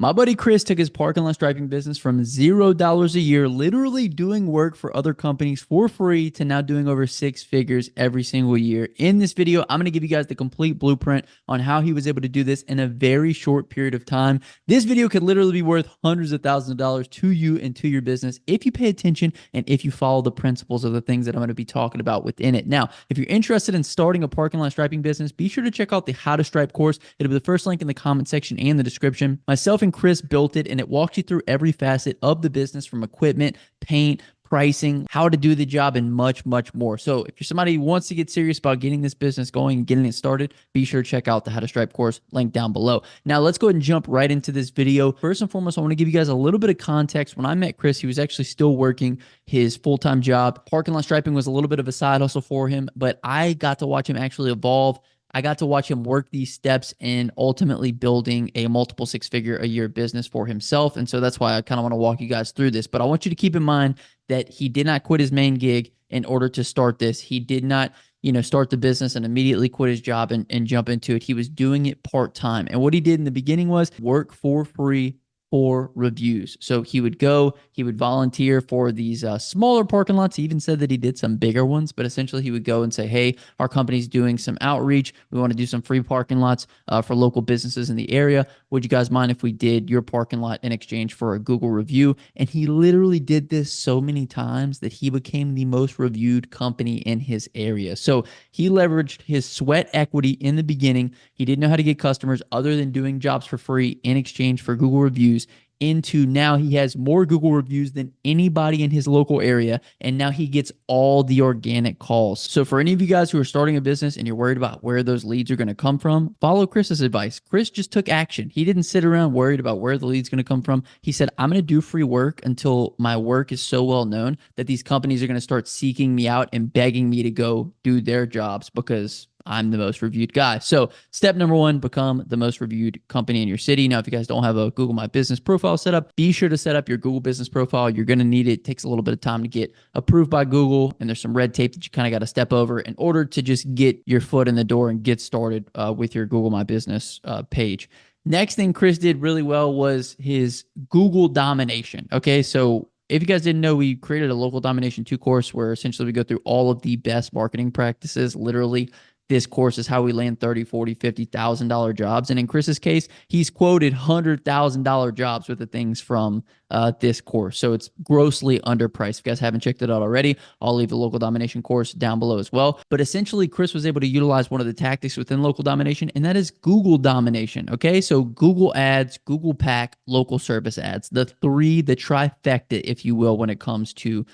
My buddy Chris took his parking lot striping business from $0 a year, literally doing work for other companies for free, to now doing over six figures every single year. In this video, I'm going to give you guys the complete blueprint on how he was able to do this in a very short period of time. This video could literally be worth hundreds of thousands of dollars to you and to your business if you pay attention and if you follow the principles of the things that I'm going to be talking about within it. Now, if you're interested in starting a parking lot striping business, be sure to check out the How to Stripe course. It'll be the first link in the comment section and the description. Myself and Chris built it, and it walks you through every facet of the business, from equipment, paint, pricing, how to do the job, and much, much more. So if you're somebody who wants to get serious about getting this business going and getting it started, be sure to check out the How to Stripe course, link down below. Now let's go ahead and jump right into this video. First and foremost, I want to give you guys a little bit of context. When I met Chris, he was actually still working his full-time job. Parking lot striping was a little bit of a side hustle for him, but I got to watch him actually evolve. I got to watch him work these steps and ultimately building a multiple six-figure a year business for himself. And so that's why I kind of want to walk you guys through this. But I want you to keep in mind that he did not quit his main gig in order to start this. He did not, start the business and immediately quit his job and jump into it. He was doing it part-time. And what he did in the beginning was work for free for reviews. So he would volunteer for these smaller parking lots. He even said that he did some bigger ones, but essentially he would go and say, hey, our company's doing some outreach. We want to do some free parking lots for local businesses in the area. Would you guys mind if we did your parking lot in exchange for a Google review? And he literally did this so many times that he became the most reviewed company in his area. So he leveraged his sweat equity in the beginning. He didn't know how to get customers other than doing jobs for free in exchange for Google reviews, into now he has more Google reviews than anybody in his local area, and now he gets all the organic calls. So for any of you guys who are starting a business and you're worried about where those leads are going to come from, follow Chris's advice. Chris just took action. He didn't sit around worried about where the lead's going to come from. He said, I'm going to do free work until my work is so well known that these companies are going to start seeking me out and begging me to go do their jobs because I'm the most reviewed guy. So step number one, become the most reviewed company in your city. Now, if you guys don't have a Google My Business profile set up, be sure to set up your Google Business profile. You're going to need it. It takes a little bit of time to get approved by Google, and there's some red tape that you kind of got to step over in order to just get your foot in the door and get started with your Google My Business page. Next thing Chris did really well was his Google domination. Okay, so if you guys didn't know, we created a local domination 2 course where essentially we go through all of the best marketing practices. Literally, this course is how we land $30,000, $40,000, $50,000 jobs. And in Chris's case, he's quoted $100,000 jobs with the things from this course. So it's grossly underpriced. If you guys haven't checked it out already, I'll leave the local domination course down below as well. But essentially, Chris was able to utilize one of the tactics within local domination, and that is Google domination. Okay, so Google ads, Google pack, local service ads, the trifecta, if you will, when it comes to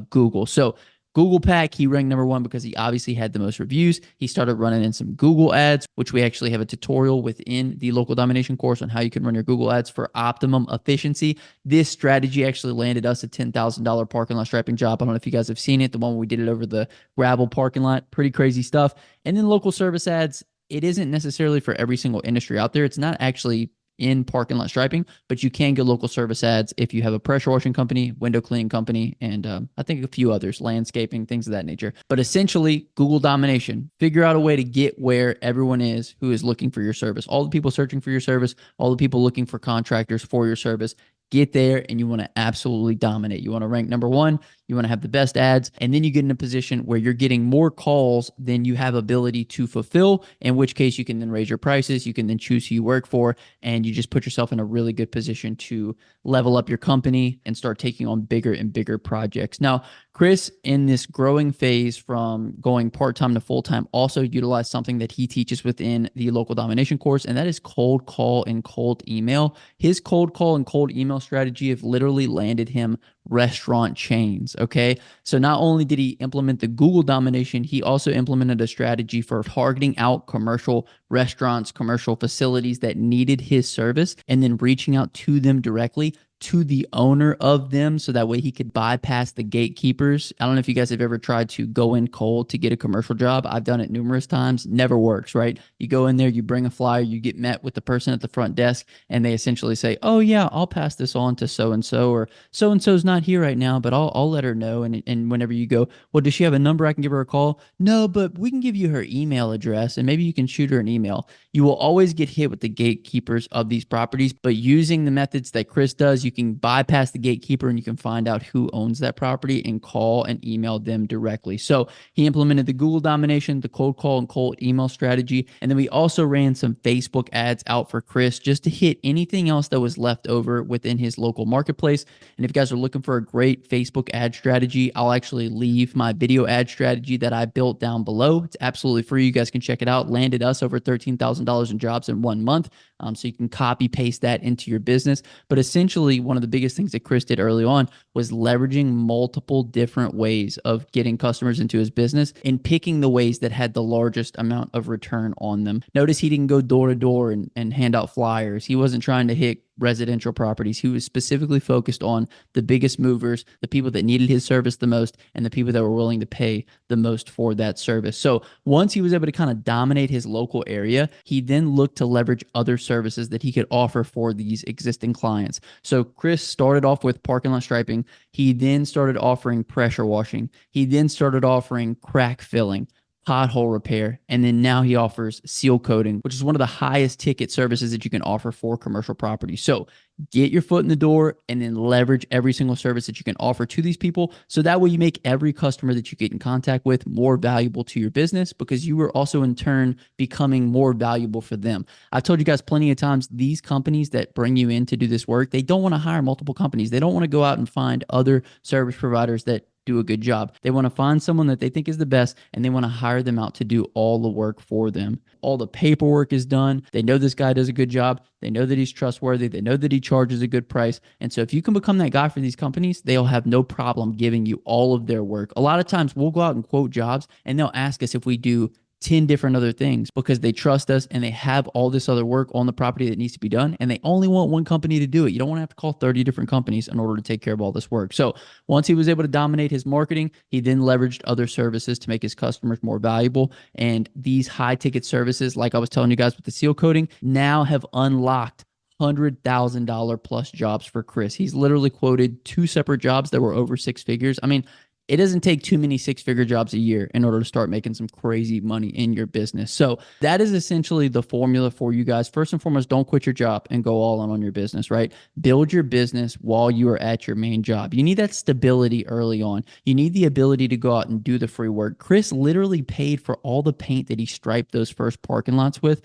Google. So Google Pack, he ranked number 1 because he obviously had the most reviews. He started running in some Google ads, which we actually have a tutorial within the local domination course on how you can run your Google ads for optimum efficiency. This strategy actually landed us a $10,000 parking lot striping job. I don't know if you guys have seen it, the one where we did it over the gravel parking lot. Pretty crazy stuff. And then local service ads, it isn't necessarily for every single industry out there. It's not actually in parking lot striping, but you can get local service ads if you have a pressure washing company, window cleaning company, and I think a few others, landscaping, things of that nature. But essentially, Google domination. Figure out a way to get where everyone is who is looking for your service. All the people searching for your service, all the people looking for contractors for your service. Get there, and you want to absolutely dominate. You want to rank number 1. You want to have the best ads, and then you get in a position where you're getting more calls than you have ability to fulfill, in which case you can then raise your prices. You can then choose who you work for, and you just put yourself in a really good position to level up your company and start taking on bigger and bigger projects. Now, Chris, in this growing phase from going part-time to full-time, also utilized something that he teaches within the local domination course, and that is cold call and cold email. His cold call and cold email strategy have literally landed him restaurant chains. Okay, so not only did he implement the Google domination, he also implemented a strategy for targeting out commercial restaurants, commercial facilities that needed his service, and then reaching out to them directly, to the owner of them so that way he could bypass the gatekeepers. I don't know if you guys have ever tried to go in cold to get a commercial job. I've done it numerous times. Never works, right? You go in there, you bring a flyer, you get met with the person at the front desk, and they essentially say, "Oh yeah, I'll pass this on to so and so, or so and so's not here right now, but I'll let her know." And whenever you go, "Well, does she have a number I can give her a call?" "No, but we can give you her email address, and maybe you can shoot her an email." You will always get hit with the gatekeepers of these properties, but using the methods that Chris does, you can bypass the gatekeeper and you can find out who owns that property and call and email them directly. So he implemented the Google domination, the cold call and cold email strategy. And then we also ran some Facebook ads out for Chris just to hit anything else that was left over within his local marketplace. And if you guys are looking for a great Facebook ad strategy, I'll actually leave my video ad strategy that I built down below. It's absolutely free. You guys can check it out. Landed us over $13,000 in jobs in 1 month. So you can copy paste that into your business. But essentially, one of the biggest things that Chris did early on was leveraging multiple different ways of getting customers into his business and picking the ways that had the largest amount of return on them. Notice he didn't go door to door and hand out flyers. He wasn't trying to hit residential properties. He was specifically focused on the biggest movers, the people that needed his service the most, and the people that were willing to pay the most for that service. So once he was able to kind of dominate his local area, he then looked to leverage other services that he could offer for these existing clients. So Chris started off with parking lot striping. He then started offering pressure washing. He then started offering crack filling, pothole repair, and then now he offers seal coating, which is one of the highest ticket services that you can offer for commercial property. So get your foot in the door and then leverage every single service that you can offer to these people. So that way you make every customer that you get in contact with more valuable to your business, because you are also in turn becoming more valuable for them. I've told you guys plenty of times, these companies that bring you in to do this work, they don't want to hire multiple companies. They don't want to go out and find other service providers that do a good job. They want to find someone that they think is the best, and they want to hire them out to do all the work for them. All the paperwork is done. They know this guy does a good job. They know that he's trustworthy. They know that he charges a good price. And so if you can become that guy for these companies, they'll have no problem giving you all of their work. A lot of times we'll go out and quote jobs, and they'll ask us if we do 10 different other things because they trust us and they have all this other work on the property that needs to be done, and they only want one company to do it. You don't want to have to call 30 different companies in order to take care of all this work. So once he was able to dominate his marketing, he then leveraged other services to make his customers more valuable. And these high ticket services, like I was telling you guys with the seal coating, now have unlocked $100,000 plus jobs for Chris. He's literally quoted 2 separate jobs that were over 6 figures. I mean, it doesn't take too many 6-figure jobs a year in order to start making some crazy money in your business. So that is essentially the formula for you guys. First and foremost, don't quit your job and go all in on your business, right? Build your business while you are at your main job. You need that stability early on. You need the ability to go out and do the free work. Chris literally paid for all the paint that he striped those first parking lots with.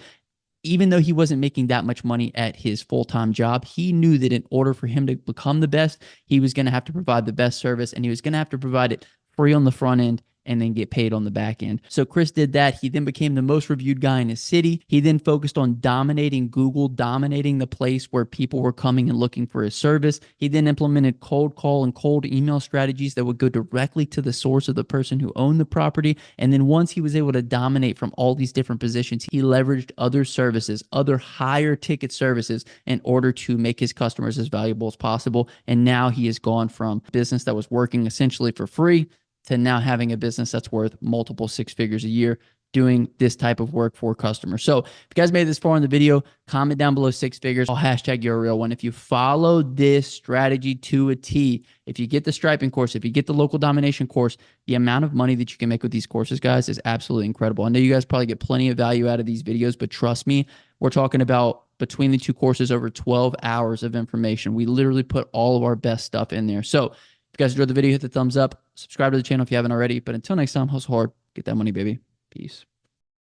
Even though he wasn't making that much money at his full-time job, he knew that in order for him to become the best, he was going to have to provide the best service, and he was going to have to provide it free on the front end and then get paid on the back end. So Chris did that. He then became the most reviewed guy in his city. He then focused on dominating Google, dominating the place where people were coming and looking for his service. He then implemented cold call and cold email strategies that would go directly to the source of the person who owned the property. And then once he was able to dominate from all these different positions, he leveraged other services, other higher ticket services in order to make his customers as valuable as possible. And now he has gone from business that was working essentially for free to now having a business that's worth multiple 6 figures a year doing this type of work for customers. So if you guys made it this far in the video, comment down below 6 figures. I'll hashtag you're a real one. If you follow this strategy to a T, if you get the striping course, if you get the local domination course, the amount of money that you can make with these courses, guys, is absolutely incredible. I know you guys probably get plenty of value out of these videos, but trust me, we're talking about between the 2 courses over 12 hours of information. We literally put all of our best stuff in there. So if you guys enjoyed the video, hit the thumbs up, subscribe to the channel if you haven't already. But until next time, hustle hard, get that money, baby. Peace.